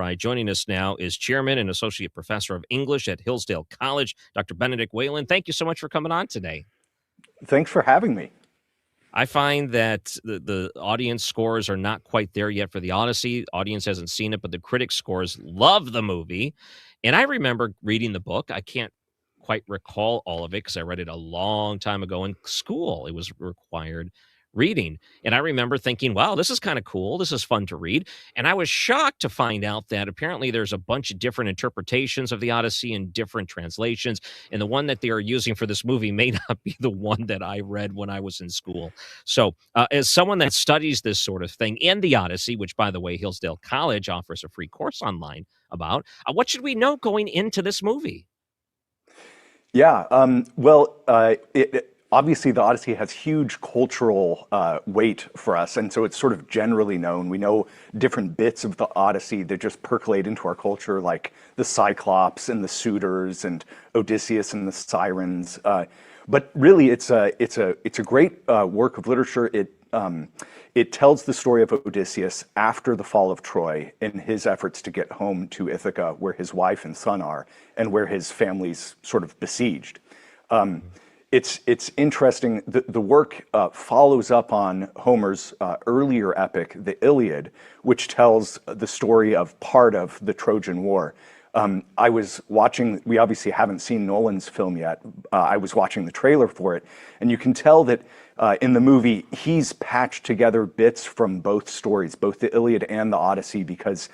Right. Joining us now is Chairman and Associate Professor of English at Hillsdale College, Dr. Benedict Whalen. Thank you so much for coming on today. Thanks for having me. I find that the audience scores are not quite there yet for the Odyssey. The audience hasn't seen it, but the critic scores love the movie. And I remember reading the book. I can't quite recall all of it because I read it a long time ago in school. It was required reading. And I remember thinking, wow, this is kind of cool. This is fun to read. And I was shocked to find out that apparently there's a bunch of different interpretations of the Odyssey and different translations. And the one that they are using for this movie may not be the one that I read when I was in school. So as someone that studies this sort of thing and the Odyssey, which, by the way, Hillsdale College offers a free course online about, what should we know going into this movie? Yeah, obviously the Odyssey has huge cultural weight for us, and so it's sort of generally known. We know different bits of the Odyssey that just percolate into our culture, like the Cyclops and the suitors and Odysseus and the sirens. But really, it's a great work of literature. It tells the story of Odysseus after the fall of Troy in his efforts to get home to Ithaca, where his wife and son are, and where his family's sort of besieged. It's interesting. The work follows up on Homer's earlier epic, the Iliad, which tells the story of part of the Trojan War. I was watching, we obviously haven't seen Nolan's film yet. I was watching the trailer for it, and you can tell that in the movie, he's patched together bits from both stories, both the Iliad and the Odyssey, because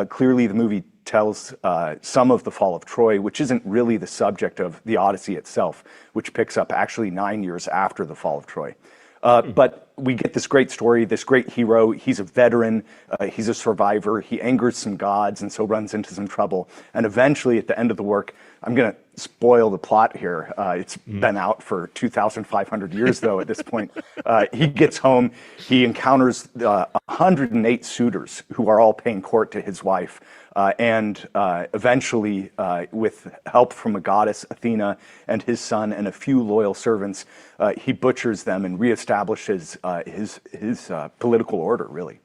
clearly the movie tells some of the fall of Troy, which isn't really the subject of the Odyssey itself, which picks up actually 9 years after the fall of Troy. But we get this great story, this great hero. He's a veteran, he's a survivor, he angers some gods and so runs into some trouble. And eventually at the end of the work, I'm going to spoil the plot here. It's been out for 2,500 years though at this point. He gets home, he encounters 108 suitors who are all paying court to his wife. And eventually, with help from a goddess, Athena, and his son and a few loyal servants, he butchers them and reestablishes his political order, really.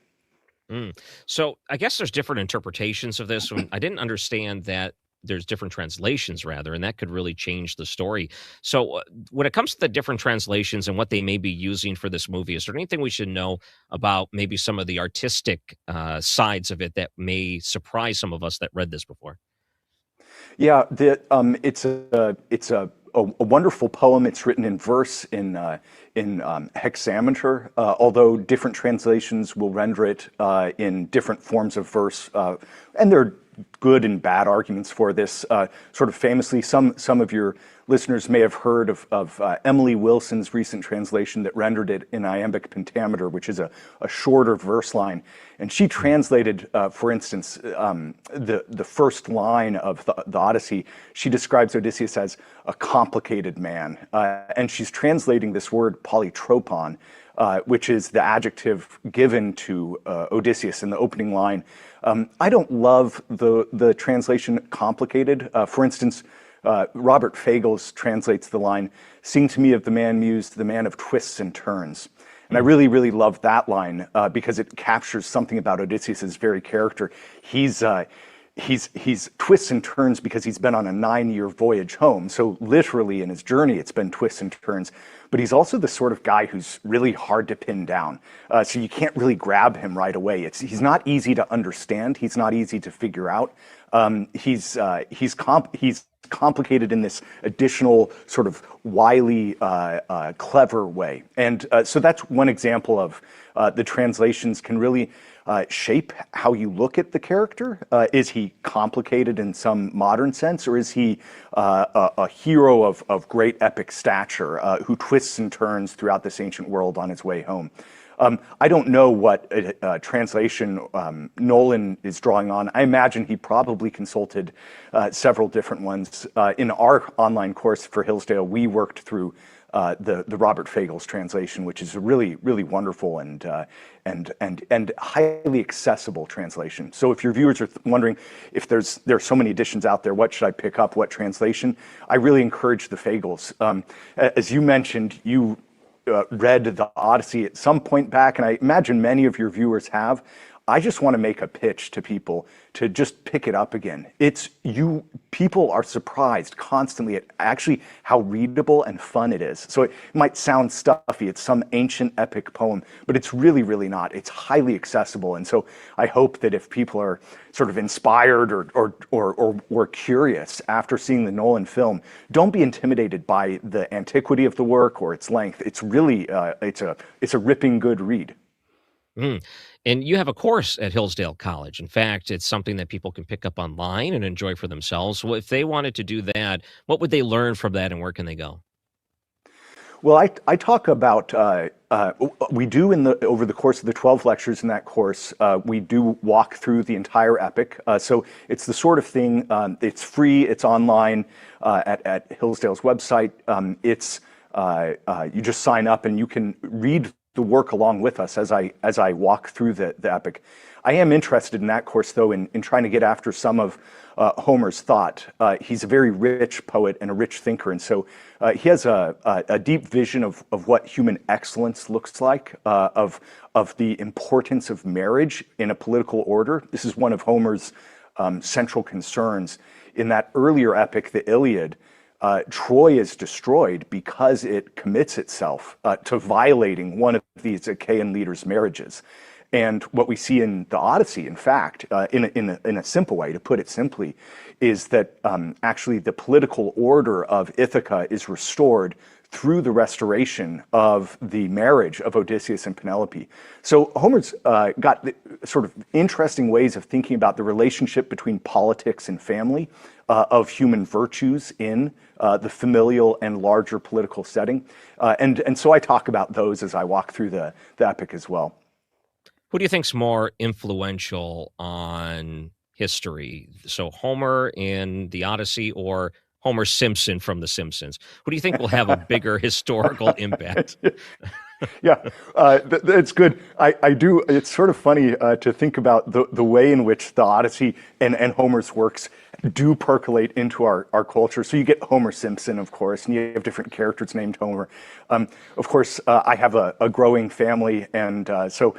So I guess there's different interpretations of this. I didn't understand that there's different translations, rather, and that could really change the story. So when it comes to the different translations and what they may be using for this movie, is there anything we should know about maybe some of the artistic sides of it that may surprise some of us that read this before? Yeah, it's a wonderful poem. It's written in verse in hexameter, although different translations will render it in different forms of verse, and there are good and bad arguments for this. Sort of famously, some of your listeners may have heard of Emily Wilson's recent translation that rendered it in iambic pentameter, which is a shorter verse line. And she translated, for instance, the first line of the Odyssey. She describes Odysseus as a complicated man. And she's translating this word polytropon, which is the adjective given to Odysseus in the opening line. I don't love the translation complicated. For instance, Robert Fagles translates the line, "Sing to me of the man mused, the man of twists and turns." And I really, really love that line because it captures something about Odysseus' very character. He's twists and turns because he's been on a 9-year voyage home. So literally in his journey, it's been twists and turns. But he's also the sort of guy who's really hard to pin down. So you can't really grab him right away. He's not easy to understand. He's not easy to figure out. He's complicated in this additional sort of wily, clever way. And so that's one example of the translations can really shape how you look at the character. Is he complicated in some modern sense, or is he a hero of great epic stature who twists and turns throughout this ancient world on his way home? I don't know what translation Nolan is drawing on. I imagine he probably consulted several different ones. In our online course for Hillsdale, we worked through the Robert Fagles translation, which is a really, really wonderful and highly accessible translation. So if your viewers are wondering if there are so many editions out there, what should I pick up, what translation? I really encourage the Fagles. As you mentioned, you read the Odyssey at some point back, and I imagine many of your viewers have. I just want to make a pitch to people to just pick it up again. People are surprised constantly at actually how readable and fun it is. So it might sound stuffy. It's some ancient epic poem, but it's really, really not. It's highly accessible. And so I hope that if people are sort of inspired or were curious after seeing the Nolan film, don't be intimidated by the antiquity of the work or its length. It's really, it's a ripping good read. Mm. And you have a course at Hillsdale College. In fact, it's something that people can pick up online and enjoy for themselves. Well, if they wanted to do that, what would they learn from that and where can they go? Well, I talk about we do over the course of the 12 lectures in that course, we do walk through the entire epic. So it's the sort of thing. It's free. It's online at Hillsdale's website. You just sign up and you can read the work along with us as I walk through the epic. I am interested in that course, though, in trying to get after some of Homer's thought. He's a very rich poet and a rich thinker, and so he has a deep vision of what human excellence looks like, of the importance of marriage in a political order. This is one of Homer's central concerns. In that earlier epic, the Iliad, Troy is destroyed because it commits itself to violating one of these Achaean leaders' marriages. And what we see in the Odyssey, in fact, in a simple way, to put it simply, is that actually the political order of Ithaca is restored through the restoration of the marriage of Odysseus and Penelope. So Homer's got sort of interesting ways of thinking about the relationship between politics and family, of human virtues in the familial and larger political setting. And so I talk about those as I walk through the epic as well. Who do you think's more influential on history? So Homer in the Odyssey or Homer Simpson from The Simpsons? Who do you think will have a bigger historical impact? Yeah, it's good. I do. It's sort of funny to think about the way in which the Odyssey and Homer's works do percolate into our culture. So you get Homer Simpson, of course, and you have different characters named Homer. Of course, I have a growing family, and so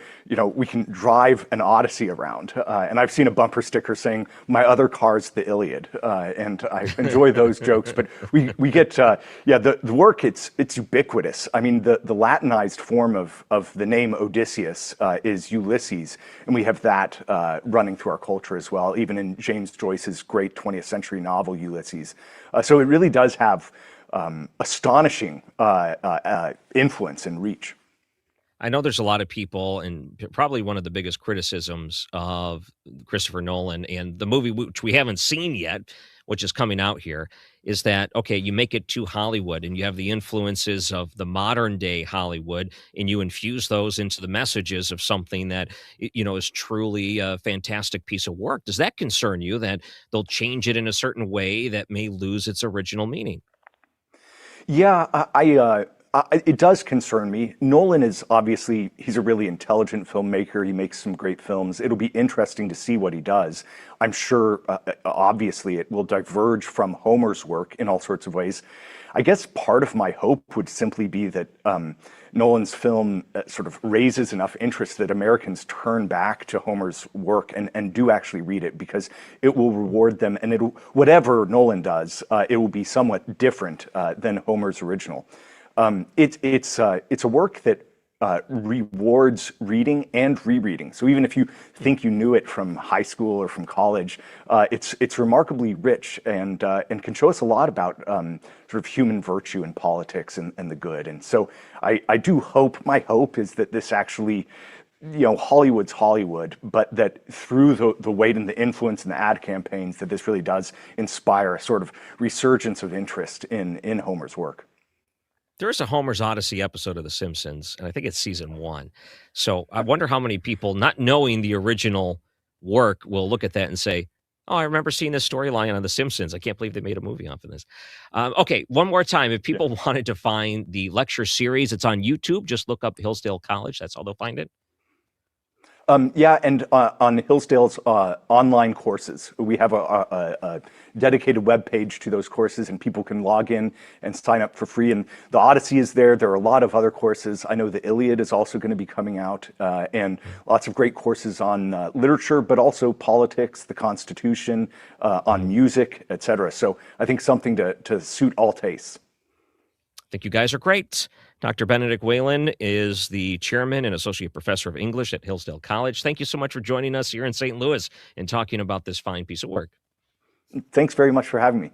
we can drive an Odyssey around. And I've seen a bumper sticker saying, "My other car's the Iliad," and I enjoy those jokes. But we get the work. It's ubiquitous. I mean, the Latinized form of the name Odysseus is Ulysses, and we have that running through our culture as well, even in James Joyce's great 20th century novel Ulysses. So it really does have astonishing influence and reach. I know there's a lot of people, and probably one of the biggest criticisms of Christopher Nolan and the movie, which we haven't seen yet, which is coming out here, is that, okay, you make it too Hollywood and you have the influences of the modern day Hollywood and you infuse those into the messages of something that, is truly a fantastic piece of work. Does that concern you that they'll change it in a certain way that may lose its original meaning? Yeah, it does concern me. Nolan is obviously, he's a really intelligent filmmaker. He makes some great films. It'll be interesting to see what he does. I'm sure, obviously, it will diverge from Homer's work in all sorts of ways. I guess part of my hope would simply be that Nolan's film sort of raises enough interest that Americans turn back to Homer's work and do actually read it, because it will reward them, and whatever Nolan does, it will be somewhat different than Homer's original. It's a work that rewards reading and rereading. So even if you think you knew it from high school or from college, it's remarkably rich and can show us a lot about sort of human virtue and politics and the good. And so I do hope, my hope is that this actually, Hollywood's Hollywood, but that through the weight and the influence and the ad campaigns, that this really does inspire a sort of resurgence of interest in Homer's work. There's a Homer's Odyssey episode of The Simpsons, and I think it's season 1. So I wonder how many people, not knowing the original work, will look at that and say, "Oh, I remember seeing this storyline on The Simpsons. I can't believe they made a movie off of this." Okay, one more time. If people wanted to find the lecture series, it's on YouTube. Just look up Hillsdale College. That's how they'll find it. Yeah, and on Hillsdale's online courses, we have a dedicated web page to those courses, and people can log in and sign up for free. And the Odyssey is there. There are a lot of other courses. I know the Iliad is also going to be coming out, and lots of great courses on literature, but also politics, the Constitution, on music, etc. So I think something to suit all tastes. I think you guys are great. Dr. Benedict Whalen is the chairman and associate professor of English at Hillsdale College. Thank you so much for joining us here in St. Louis and talking about this fine piece of work. Thanks very much for having me.